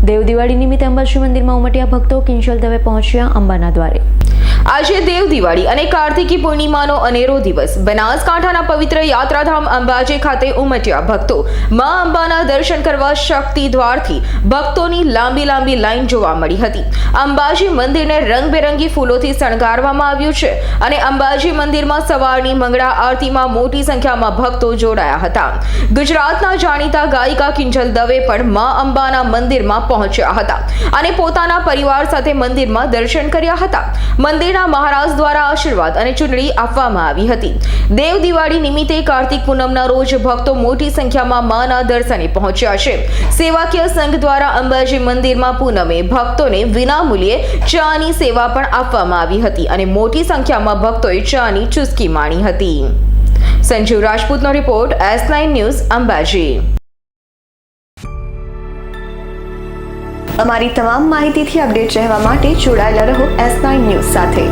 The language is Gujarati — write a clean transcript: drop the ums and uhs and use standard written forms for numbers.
દેવ દિવાળી નિમિત્તે અંબાજી મંદિરમાં ઉમટ્યા ભક્તો. કિંજલ દવે પહોંચ્યા અંબાના દ્વારે. આજે દેવ દિવાળી અને કાર્તિકી પૂર્ણિમાનો અનેરો દિવસ. બનાસકાંઠાના પવિત્ર યાત્રાધામ અંબાજી ખાતે ઉમટ્યા ભક્તો. માં અંબાના દર્શન કરવા શક્તિ દ્વારથી ભક્તોની લાંબી લાઈન જોવા મળી હતી. અંબાજી મંદિરને રંગબેરંગી ફૂલોથી શણગારવામાં આવ્યું છે અને અંબાજી મંદિરમાં સવારની મંગળા આરતીમાં મોટી સંખ્યામાં ભક્તો જોડાયા હતા. ગુજરાતના જાણીતા ગાયિકા કિંજલ દવે પણ માં અંબાના મંદિરમાં પહોંચ્યા હતા અને પોતાના પરિવાર સાથે મંદિરમાં દર્શન કર્યા હતા. મંદિરના મહારાજ દ્વારા આશીર્વાદ અને ચૂંટણી આપવામાં આવી હતી. દેવ દિવાળી નિમિત્તે કાર્તિક પૂનમના રોજ ભક્તો મોટી સંખ્યામાં માના દર્શને પહોંચ્યા છે. સેવાકીય સંઘ દ્વારા અંબાજી મંદિરમાં પૂનમે ભક્તોને વિનામૂલ્યે ચાની સેવા પણ આપવામાં આવી હતી અને મોટી સંખ્યામાં ભક્તોએ ચાની ચુસ્કી માણી હતી. સંજીવ રાજપૂતનો રિપોર્ટ, S9 ન્યૂઝ, અંબાજી. અમારી તમામ માહિતીથી અપડેટ રહેવા માટે જોડાયેલા રહો S9 ન્યૂઝ સાથે.